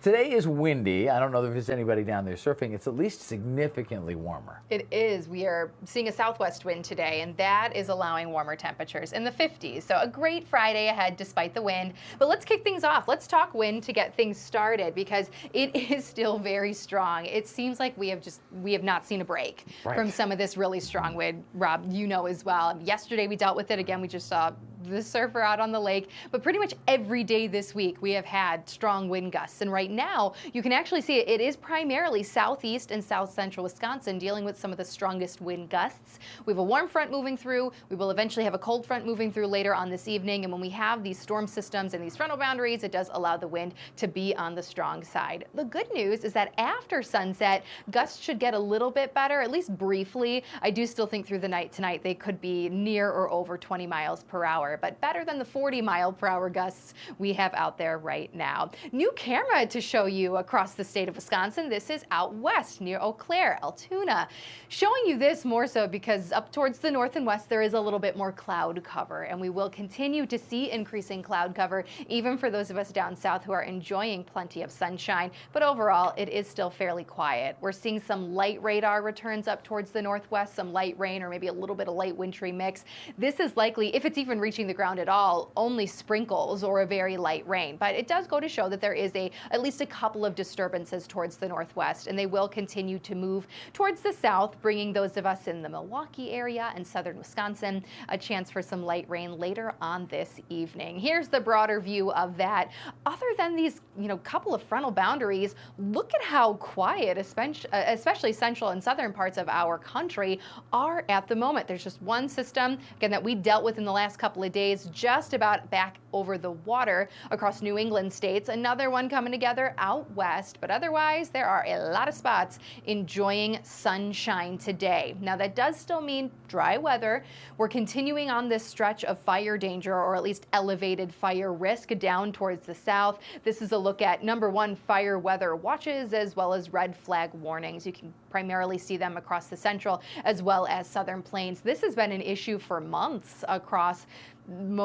Today is windy. I don't know if there's anybody down there surfing. It's at least significantly warmer. It is. We are seeing a southwest wind today, and that is allowing warmer temperatures in the 50s. So a great Friday ahead despite the wind. But let's kick things off. Let's talk wind to get things started because it is still very strong. It seems like we have not seen a break from some of this really strong wind. Rob, you know as well. Yesterday we dealt with it again. We just saw the surfer out on the lake, but pretty much every day this week we have had strong wind gusts. And right now you can actually see it is primarily southeast and south central Wisconsin dealing with some of the strongest wind gusts. We have a warm front moving through. We will eventually have a cold front moving through later on this evening. And when we have these storm systems and these frontal boundaries, it does allow the wind to be on the strong side. The good news is that after sunset, gusts should get a little bit better, at least briefly. I do still think through the night tonight they could be near or over 20 miles per hour, but better than the 40-mile-per-hour gusts we have out there right now. New camera to show you across the state of Wisconsin. This is out west near Eau Claire, Altoona. Showing you this more so because up towards the north and west there is a little bit more cloud cover, and we will continue to see increasing cloud cover even for those of us down south who are enjoying plenty of sunshine. But overall, it is still fairly quiet. We're seeing some light radar returns up towards the northwest, some light rain or maybe a little bit of light wintry mix. This is likely, if it's even reaching the ground at all, only sprinkles or a very light rain. But it does go to show that there is at least a couple of disturbances towards the northwest, and they will continue to move towards the south, bringing those of us in the Milwaukee area and southern Wisconsin a chance for some light rain later on this evening. Here's the broader view of that. Other than these, couple of frontal boundaries, look at how quiet, especially central and southern parts of our country are at the moment. There's just one system, again, that we dealt with in the last couple of days, just about back over the water across New England states. Another one coming together out west, but otherwise there are a lot of spots enjoying sunshine today. Now that does still mean dry weather. We're continuing on this stretch of fire danger, or at least elevated fire risk, down towards the south. This is a look at #1 fire weather watches as well as red flag warnings. You can primarily see them across the central as well as southern plains. This has been an issue for months across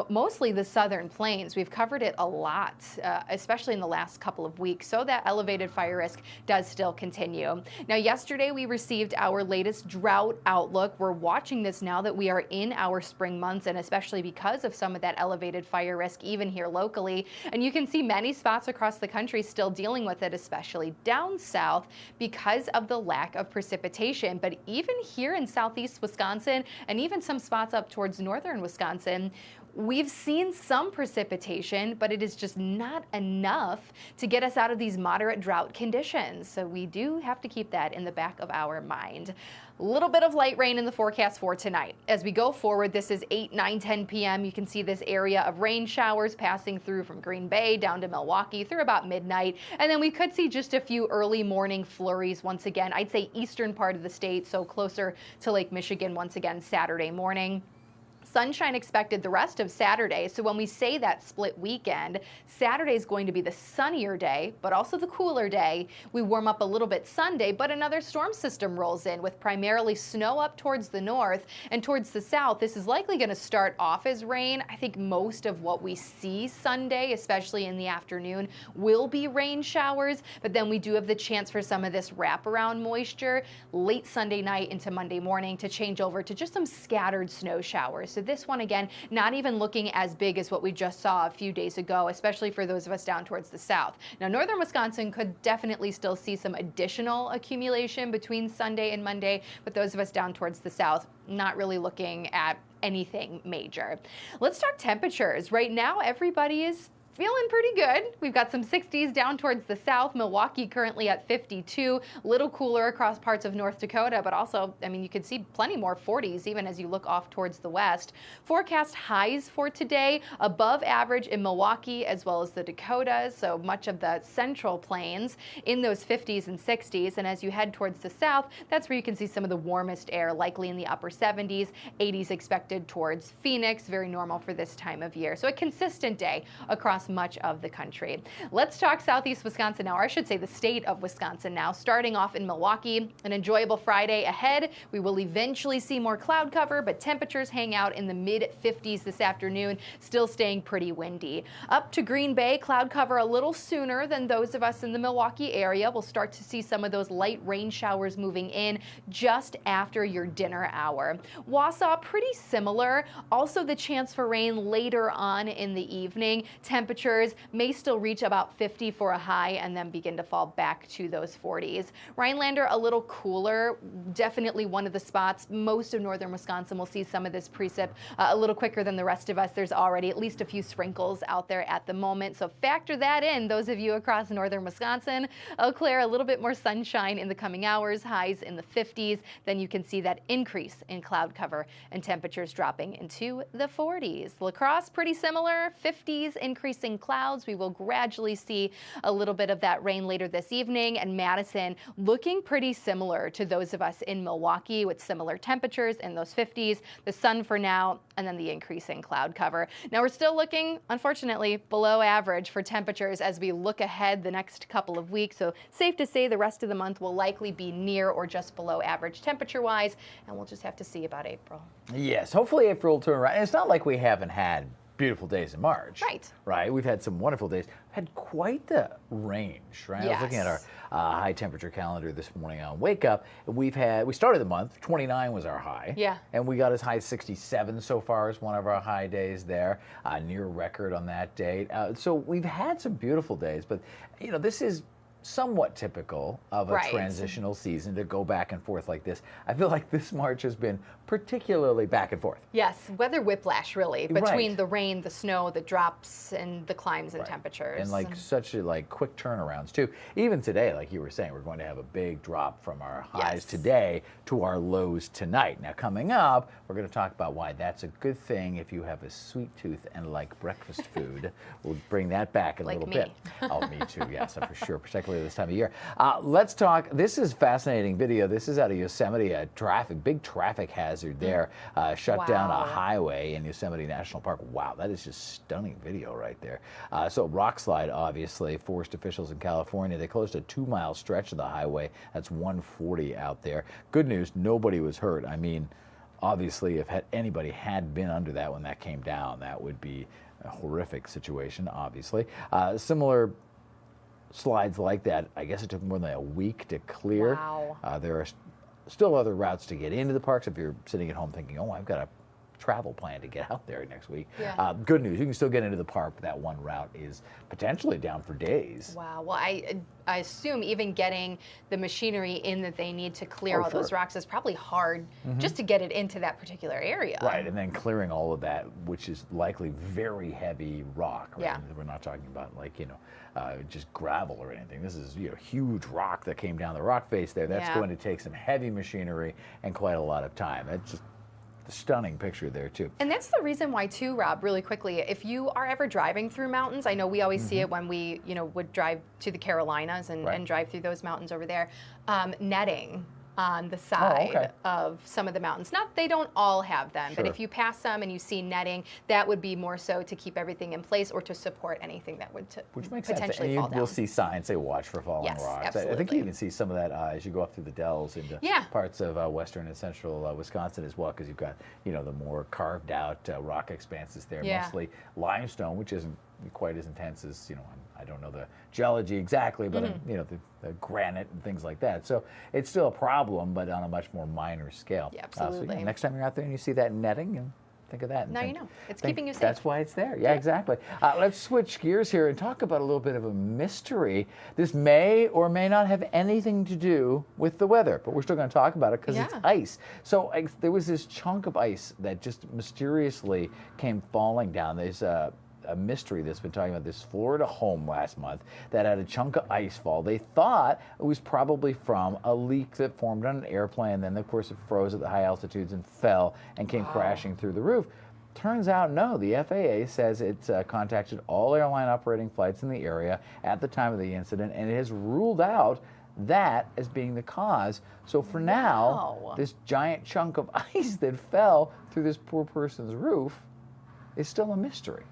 mostly the southern plains. We've covered it a lot, especially in the last couple of weeks, so that elevated fire risk does still continue. Now, yesterday we received our latest drought outlook. We're watching this now that we are in our spring months, and especially because of some of that elevated fire risk even here locally. And you can see many spots across the country still dealing with it, especially down south because of the lack of precipitation. But even here in southeast Wisconsin and even some spots up towards northern Wisconsin, we've seen some precipitation, but it is just not enough to get us out of these moderate drought conditions. So we do have to keep that in the back of our mind. A little bit of light rain in the forecast for tonight. As we go forward, this is 8, 9, 10 p.m. You can see this area of rain showers passing through from Green Bay down to Milwaukee through about midnight. And then we could see just a few early morning flurries once again. I'd say eastern part of the state, so closer to Lake Michigan once again Saturday morning. Sunshine expected the rest of Saturday. So when we say that split weekend, Saturday is going to be the sunnier day, but also the cooler day. We warm up a little bit Sunday, but another storm system rolls in with primarily snow up towards the north and towards the south. This is likely going to start off as rain. I think most of what we see Sunday, especially in the afternoon, will be rain showers, but then we do have the chance for some of this wraparound moisture late Sunday night into Monday morning to change over to just some scattered snow showers. So this one, again, not even looking as big as what we just saw a few days ago, especially for those of us down towards the south. Now, northern Wisconsin could definitely still see some additional accumulation between Sunday and Monday, but those of us down towards the south, not really looking at anything major. Let's talk temperatures. Right now, everybody is feeling pretty good. We've got some 60s down towards the south. Milwaukee currently at 52, little cooler across parts of North Dakota, but also, you could see plenty more 40s even as you look off towards the west. Forecast highs for today, above average in Milwaukee as well as the Dakotas, so much of the central plains in those 50s and 60s. And as you head towards the south, that's where you can see some of the warmest air, likely in the upper 70s, 80s expected towards Phoenix, very normal for this time of year. So a consistent day across across much of the country. Let's talk southeast Wisconsin now, or I should say the state of Wisconsin now. Starting off in Milwaukee, an enjoyable Friday ahead. We will eventually see more cloud cover, but temperatures hang out in the mid-50s this afternoon, still staying pretty windy. Up to Green Bay, cloud cover a little sooner than those of us in the Milwaukee area. We'll start to see some of those light rain showers moving in just after your dinner hour. Wausau, pretty similar. Also the chance for rain later on in the evening. Temperatures may still reach about 50 for a high and then begin to fall back to those 40s. Rhinelander, a little cooler. Definitely one of the spots. Most of northern Wisconsin will see some of this precip a little quicker than the rest of us. There's already at least a few sprinkles out there at the moment. So factor that in, those of you across northern Wisconsin. Eau Claire, a little bit more sunshine in the coming hours, highs in the 50s. Then you can see that increase in cloud cover and temperatures dropping into the 40s. La Crosse, pretty similar, 50s, increasing clouds. We will gradually see a little bit of that rain later this evening. And Madison looking pretty similar to those of us in Milwaukee with similar temperatures in those 50s. The sun for now, and then the increase in cloud cover. Now we're still looking, unfortunately, below average for temperatures as we look ahead the next couple of weeks. So safe to say the rest of the month will likely be near or just below average temperature-wise, and we'll just have to see about April. Yes, hopefully April will turn around. And it's not like we haven't had beautiful days in March. Right. Right. We've had some wonderful days. We've had quite the range, right? Yes. I was looking at our high temperature calendar this morning on Wake Up. We started the month, 29 was our high. Yeah. And we got as high as 67 so far as one of our high days there, near record on that date. So we've had some beautiful days, but you know, this is somewhat typical of a transitional season to go back and forth like this. I feel like this March has been particularly back and forth. Yes, weather whiplash really between the rain, the snow, the drops, and the climbs in temperatures. And like such quick turnarounds too. Even today, like you were saying, we're going to have a big drop from our highs today to our lows tonight. Now coming up, we're going to talk about why that's a good thing if you have a sweet tooth and like breakfast food. We'll bring that back in a little bit. Oh, me too, yes, for sure, particularly this time of year. Let's talk, this is fascinating video. This is out of Yosemite, a big traffic hazard there. Shut down a highway in Yosemite National Park. Wow, that is just stunning video right there. So rockslide obviously forced officials in California. They closed a 2-mile stretch of the highway. That's 140 out there. Good news, nobody was hurt. I mean, obviously, if anybody had been under that when that came down, that would be a horrific situation, obviously. Similar slides like that, I guess it took more than a week to clear. Wow. There are still other routes to get into the parks if you're sitting at home thinking, oh, I've got a travel plan to get out there next week. Yeah. Good news, you can still get into the park, but that one route is potentially down for days. Wow. Well, I assume even getting the machinery in that they need to clear all those rocks is probably hard just to get it into that particular area. Right, and then clearing all of that, which is likely very heavy rock. Right? Yeah. We're not talking about just gravel or anything. This is huge rock that came down the rock face there. That's going to take some heavy machinery and quite a lot of time. That's just a stunning picture there too. And that's the reason why too, Rob, really quickly, if you are ever driving through mountains, I know we always see it when we, would drive to the Carolinas and drive through those mountains over there, netting on the side of some of the mountains. Not, they don't all have them, but if you pass some and you see netting, that would be more so to keep everything in place or to support anything that would Which makes potentially sense. fall down. We'll see signs say watch for falling rocks. Absolutely. I think you even see some of that as you go up through the dells into parts of western and central Wisconsin as well, because you've got the more carved out rock expanses there, mostly limestone, which isn't quite as intense as I don't know the geology exactly, but the granite and things like that. So it's still a problem, but on a much more minor scale. Yeah, absolutely. So next time you're out there and you see that netting, and think of that. Now you know. It's keeping you safe. That's why it's there. Yeah, exactly. Let's switch gears here and talk about a little bit of a mystery. This may or may not have anything to do with the weather, but we're still going to talk about it because it's ice. So there was this chunk of ice that just mysteriously came falling down. There's a mystery that's been talking about this Florida home last month that had a chunk of ice fall. They thought it was probably from a leak that formed on an airplane. Then, of course, it froze at the high altitudes and fell and came crashing through the roof. Turns out, no. The FAA says it's contacted all airline operating flights in the area at the time of the incident, and it has ruled out that as being the cause. So for now, this giant chunk of ice that fell through this poor person's roof is still a mystery.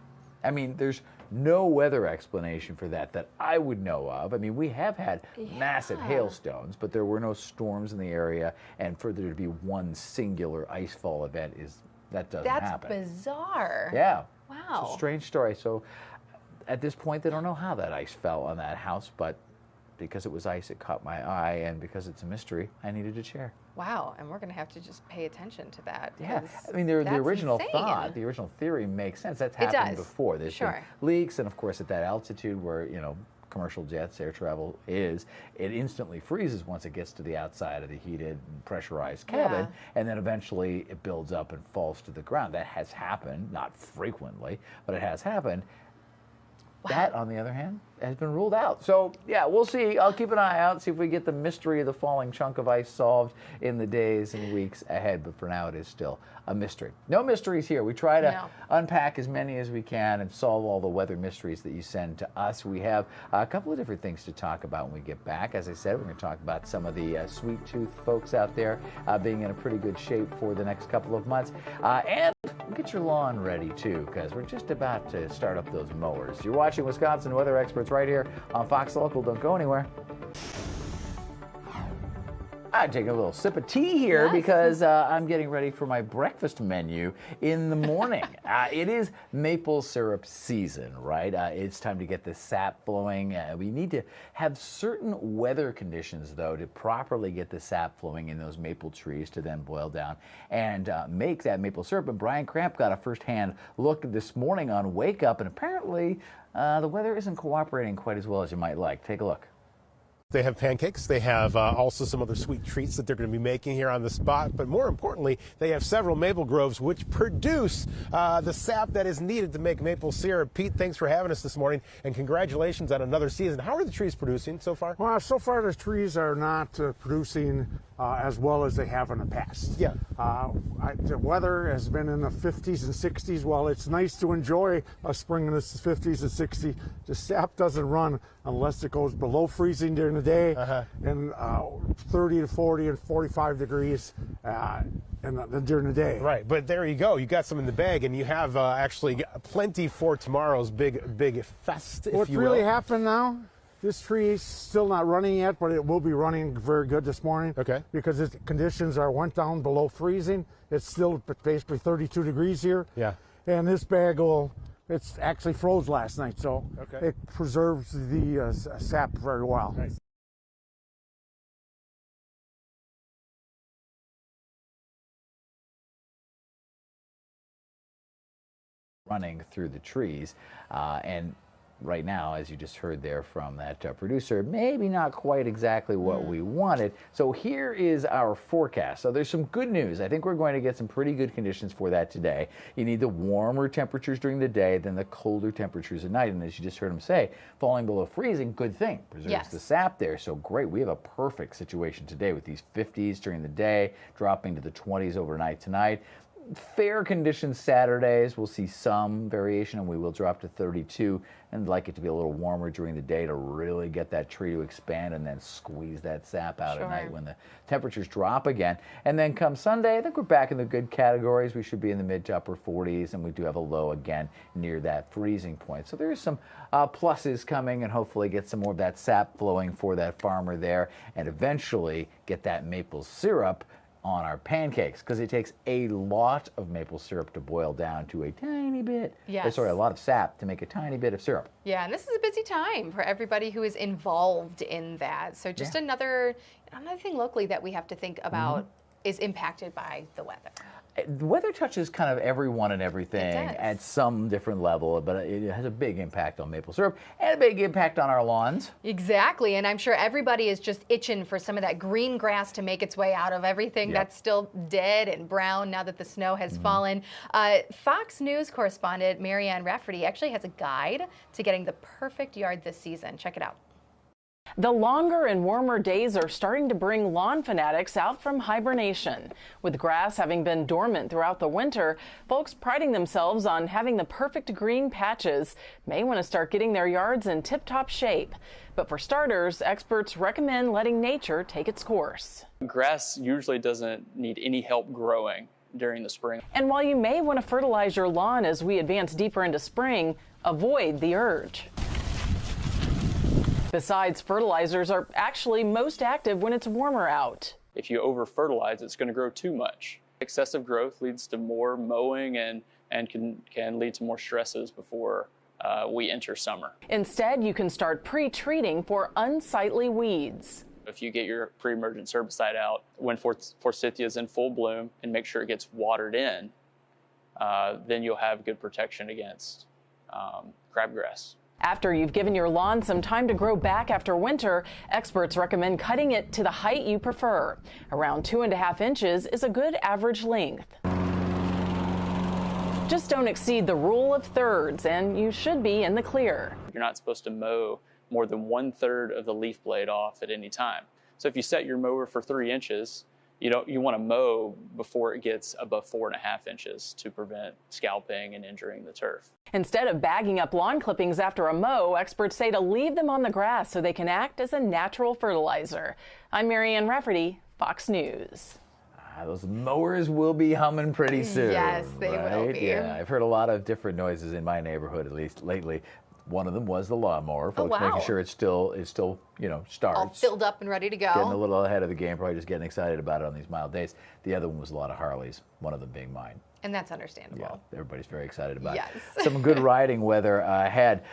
I mean, there's no weather explanation for that I would know of. I mean, we have had massive hailstones, but there were no storms in the area, and for there to be one singular icefall event doesn't happen. That's bizarre. Yeah. Wow. It's a strange story. So at this point, they don't know how that ice fell on that house, but because it was ice, it caught my eye, and because it's a mystery, I needed to share. Wow, and we're going to have to just pay attention to that. Yeah, I mean, the original thought, the original theory makes sense. That's happened before. There's been leaks, and of course, at that altitude where, commercial jets, air travel it instantly freezes once it gets to the outside of the heated, pressurized cabin, and then eventually it builds up and falls to the ground. That has happened, not frequently, but it has happened. Wow. That, on the other hand, has been ruled out. So, yeah, we'll see. I'll keep an eye out, see if we get the mystery of the falling chunk of ice solved in the days and weeks ahead. But for now, it is still a mystery. No mysteries here. We try to unpack as many as we can and solve all the weather mysteries that you send to us. We have a couple of different things to talk about when we get back. As I said, we're going to talk about some of the sweet tooth folks out there being in a pretty good shape for the next couple of months. And we'll get your lawn ready, too, because we're just about to start up those mowers. You're watching Wisconsin Weather Experts right here on Fox Local. Don't go anywhere. I'm taking a little sip of tea here because I'm getting ready for my breakfast menu in the morning. It is maple syrup season, right? It's time to get the sap flowing. We need to have certain weather conditions, though, to properly get the sap flowing in those maple trees to then boil down and make that maple syrup. And Brian Cramp got a firsthand look this morning on Wake Up, and apparently the weather isn't cooperating quite as well as you might like. Take a look. They have pancakes. They have also some other sweet treats that they're going to be making here on the spot. But more importantly, they have several maple groves which produce the sap that is needed to make maple syrup. Pete, thanks for having us this morning, and congratulations on another season. How are the trees producing so far? Well, so far the trees are not producing as well as they have in the past. Yeah. The weather has been in the 50s and 60s. While it's nice to enjoy a spring in the 50s and 60s, the sap doesn't run unless it goes below freezing during the day and 30 to 40 and 45 degrees during the day. Right, but there you go. You got some in the bag, and you have actually plenty for tomorrow's big fest, if you will. What really happened now? This tree is still not running yet, but it will be running very good this morning. Okay. Because its conditions went down below freezing. It's still basically 32 degrees here. Yeah. And this bag it's actually froze last night, so it preserves the sap very well. Nice. Running through the trees, and right now, as you just heard there from that producer, maybe not quite exactly what we wanted. So here is our forecast. So there's some good news. I think we're going to get some pretty good conditions for that today. You need the warmer temperatures during the day than the colder temperatures at night. And as you just heard him say, falling below freezing, good thing. Preserves the sap there. So great. We have a perfect situation today with these 50s during the day, dropping to the 20s overnight tonight. Fair conditions Saturdays. We'll see some variation, and we will drop to 32, and like it to be a little warmer during the day to really get that tree to expand and then squeeze that sap out at night when the temperatures drop again. And then come Sunday, I think we're back in the good categories. We should be in the mid to upper 40s, and we do have a low again near that freezing point. So there's some pluses coming, and hopefully get some more of that sap flowing for that farmer there, and eventually get that maple syrup on our pancakes, because it takes a lot of maple syrup to boil down to a tiny bit. Sorry, a lot of sap to make a tiny bit of syrup. Yeah, and this is a busy time for everybody who is involved in that. So just another thing locally that we have to think about is impacted by the weather. The weather touches kind of everyone and everything at some different level, but it has a big impact on maple syrup and a big impact on our lawns. Exactly, and I'm sure everybody is just itching for some of that green grass to make its way out of everything that's still dead and brown now that the snow has fallen. Fox News correspondent Marianne Rafferty actually has a guide to getting the perfect yard this season. Check it out. The longer and warmer days are starting to bring lawn fanatics out from hibernation. With grass having been dormant throughout the winter, folks priding themselves on having the perfect green patches may want to start getting their yards in tip-top shape. But for starters, experts recommend letting nature take its course. Grass usually doesn't need any help growing. during the spring. And while you may want to fertilize your lawn as we advance deeper into spring, avoid the urge. Besides, fertilizers are actually most active when it's warmer out. If you over fertilize, it's going to grow too much. Excessive growth leads to more mowing and can lead to more stresses before we enter summer. Instead, you can start pre-treating for unsightly weeds. If you get your pre-emergent herbicide out when forsythia is in full bloom and make sure it gets watered in, then you'll have good protection against crabgrass. After you've given your lawn some time to grow back after winter, experts recommend cutting it to the height you prefer. Around 2.5 inches is a good average length. Just don't exceed the rule of thirds, and you should be in the clear. You're not supposed to mow more than 1/3 of the leaf blade off at any time. So if you set your mower for 3 inches, you want to mow before it gets above 4.5 inches to prevent scalping and injuring the turf. Instead of bagging up lawn clippings after a mow, experts say to leave them on the grass so they can act as a natural fertilizer. I'm Marianne Rafferty, Fox News. Those mowers will be humming pretty soon. Yes, they will be. Yeah, I've heard a lot of different noises in my neighborhood, at least lately. One of them was the lawnmower. Folks making sure it still starts. All filled up and ready to go. Getting a little ahead of the game, probably just getting excited about it on these mild days. The other one was a lot of Harleys, one of them being mine. And that's understandable. Yeah, everybody's very excited about it. Yes. Some good riding weather ahead.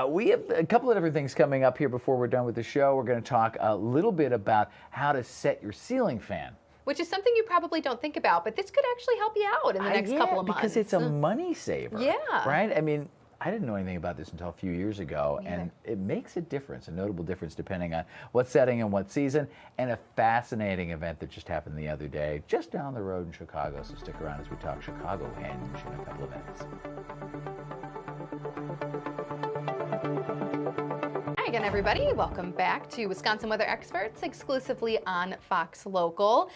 We have a couple of different things coming up here before we're done with the show. We're going to talk a little bit about how to set your ceiling fan. Which is something you probably don't think about, but this could actually help you out in the next couple of months. Because it's a money saver. Yeah. Right? I mean, I didn't know anything about this until a few years ago, and it makes a difference, a notable difference depending on what setting and what season, and a fascinating event that just happened the other day just down the road in Chicago. So stick around as we talk Chicagohenge in a couple of minutes. Hi again, everybody. Welcome back to Wisconsin Weather Experts, exclusively on Fox Local.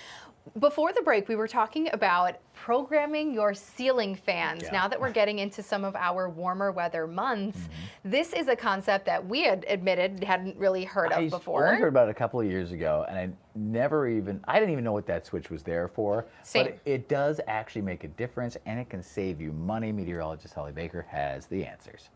Before the break, we were talking about programming your ceiling fans. Now that we're getting into some of our warmer weather months, this is a concept that we had admitted hadn't really heard of before. I only heard about it a couple of years ago, and I didn't even know what that switch was there for. Same. But it does actually make a difference, and it can save you money. Meteorologist Holly Baker has the answers.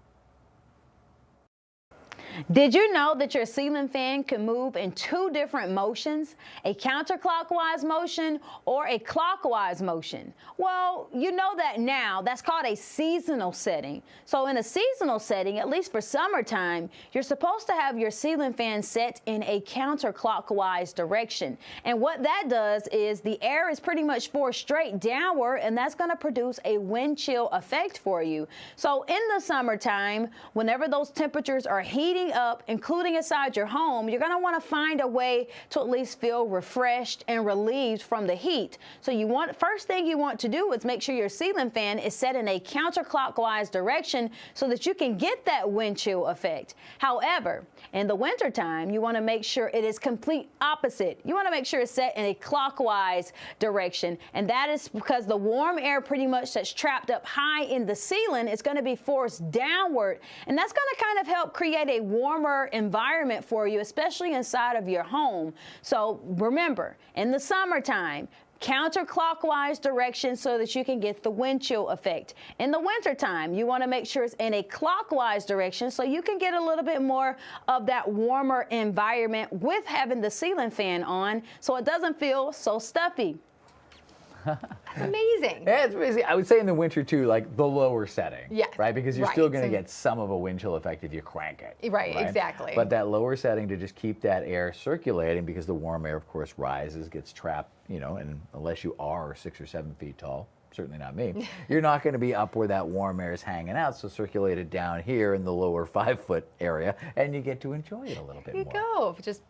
Did you know that your ceiling fan can move in 2 different motions, a counterclockwise motion or a clockwise motion? Well, you know that now. That's called a seasonal setting. So in a seasonal setting, at least for summertime, you're supposed to have your ceiling fan set in a counterclockwise direction. And what that does is the air is pretty much forced straight downward, and that's going to produce a wind chill effect for you. So in the summertime, whenever those temperatures are heating up, including inside your home, you're going to want to find a way to at least feel refreshed and relieved from the heat. So first thing you want to do is make sure your ceiling fan is set in a counterclockwise direction so that you can get that wind chill effect. However, in the wintertime, you want to make sure it is complete opposite. You want to make sure it's set in a clockwise direction, and that is because the warm air pretty much that's trapped up high in the ceiling is going to be forced downward, and that's going to kind of help create a warmer environment for you, especially inside of your home. So remember, in the summertime, counterclockwise direction so that you can get the wind chill effect. In the wintertime, you want to make sure it's in a clockwise direction so you can get a little bit more of that warmer environment with having the ceiling fan on so it doesn't feel so stuffy. That's amazing. Yeah, it's amazing. I would say in the winter too, like the lower setting. Yeah. Right? Because you're still going to get some of a wind chill effect if you crank it. Right, exactly. But that lower setting to just keep that air circulating, because the warm air, of course, rises, gets trapped, and unless you are 6 or 7 feet tall, certainly not me, you're not going to be up where that warm air is hanging out, so circulate it down here in the lower 5-foot area, and you get to enjoy it a little bit more. There you go. Just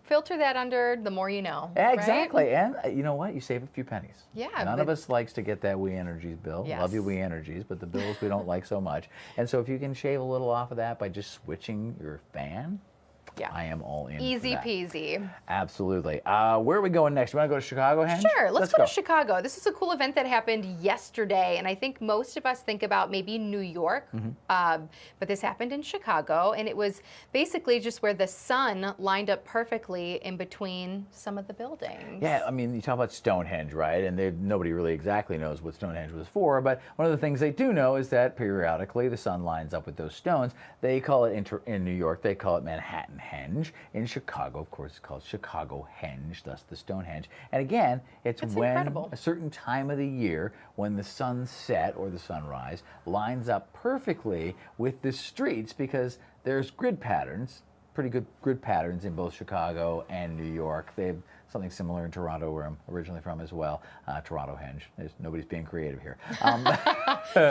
filter that under, the more you know. Yeah, right? exactly. And you know what? You save a few pennies. Yeah. None of us likes to get that We Energies bill. Yes. Love you, We Energies, but the bills we don't like so much. And so if you can shave a little off of that by just switching your fan, Yeah. I am all in. Easy for that. peasy. Absolutely. Where are we going next? You want to go to Chicagohenge? Sure, let's go to Chicago. This is a cool event that happened yesterday, and I think most of us think about maybe New York, but this happened in Chicago, and it was basically just where the sun lined up perfectly in between some of the buildings. Yeah, I mean, you talk about Stonehenge, right? And nobody really exactly knows what Stonehenge was for, but one of the things they do know is that periodically the sun lines up with those stones. They call it, in New York, they call it Manhattanhenge. In Chicago, of course, it's called Chicagohenge, thus the Stonehenge. And again, it's when incredible. a certain time of the year when the sunset or the sunrise lines up perfectly with the streets, because there's grid patterns, pretty good grid patterns in both Chicago and New York. They have something similar in Toronto, where I'm originally from as well. Torontohenge. Nobody's being creative here.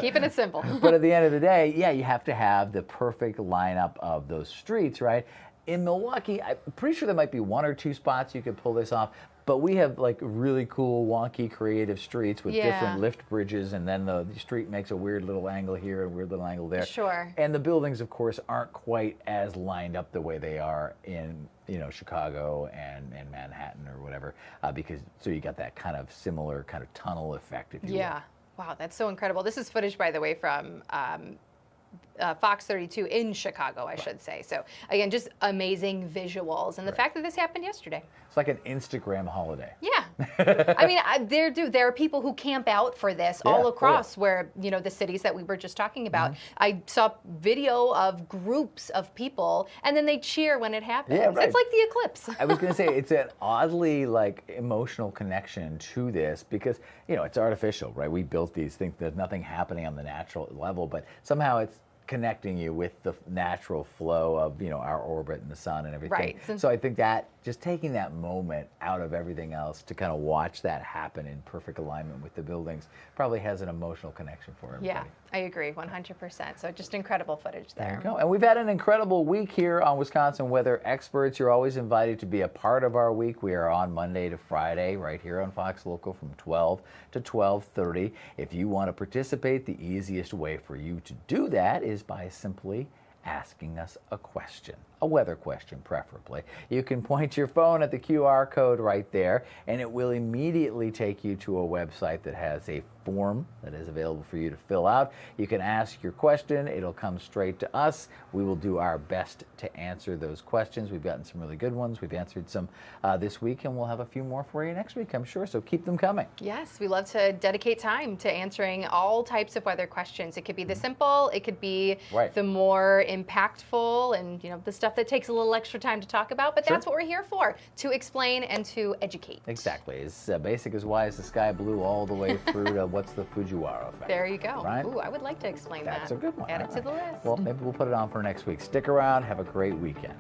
Keeping it simple. But at the end of the day, yeah, you have to have the perfect lineup of those streets, right? In Milwaukee, I'm pretty sure there might be one or two spots you could pull this off, but we have like really cool, wonky, creative streets with different lift bridges, and then the street makes a weird little angle here and a weird little angle there. Sure. And the buildings, of course, aren't quite as lined up the way they are in, you know, Chicago and Manhattan or whatever, because so you got that kind of similar kind of tunnel effect, if you will. Yeah. Wow, that's so incredible. This is footage, by the way, from Fox 32 in Chicago, I should say. So again, just amazing visuals, and the fact that this happened yesterday. It's like an Instagram holiday. Yeah, I mean, there are people who camp out for this all across where, you know, the cities that we were just talking about. I saw video of groups of people, and then they cheer when it happens. Yeah, right. It's like the eclipse. I was going to say, it's an oddly like emotional connection to this because, you know, it's artificial, right? We built these things. There's nothing happening on the natural level, but somehow it's connecting you with the natural flow of, you know, our orbit and the sun and everything. Right. So I think that just taking that moment out of everything else to kind of watch that happen in perfect alignment with the buildings probably has an emotional connection for everybody. Yeah, I agree, 100%. So just incredible footage there. There you go. And we've had an incredible week here on Wisconsin Weather Experts. You're always invited to be a part of our week. We are on Monday to Friday right here on Fox Local from 12 to 12:30. If you want to participate, the easiest way for you to do that is by simply asking us a question, a weather question preferably. You can point your phone at the QR code right there, and it will immediately take you to a website that has a form that is available for you to fill out. You can ask your question. It'll come straight to us. We will do our best to answer those questions. We've gotten some really good ones. We've answered some this week, and we'll have a few more for you next week, I'm sure, so keep them coming. Yes, we love to dedicate time to answering all types of weather questions. It could be the simple, it could be the more impactful, and, you know, the stuff that takes a little extra time to talk about, but that's what we're here for, to explain and to educate. Exactly. As basic as why is the sky blue all the way through to what's the Fujiwara effect. There you go. Right? Ooh, I would like to explain that. That's a good one. Add it to the list. Well, maybe we'll put it on for next week. Stick around. Have a great weekend.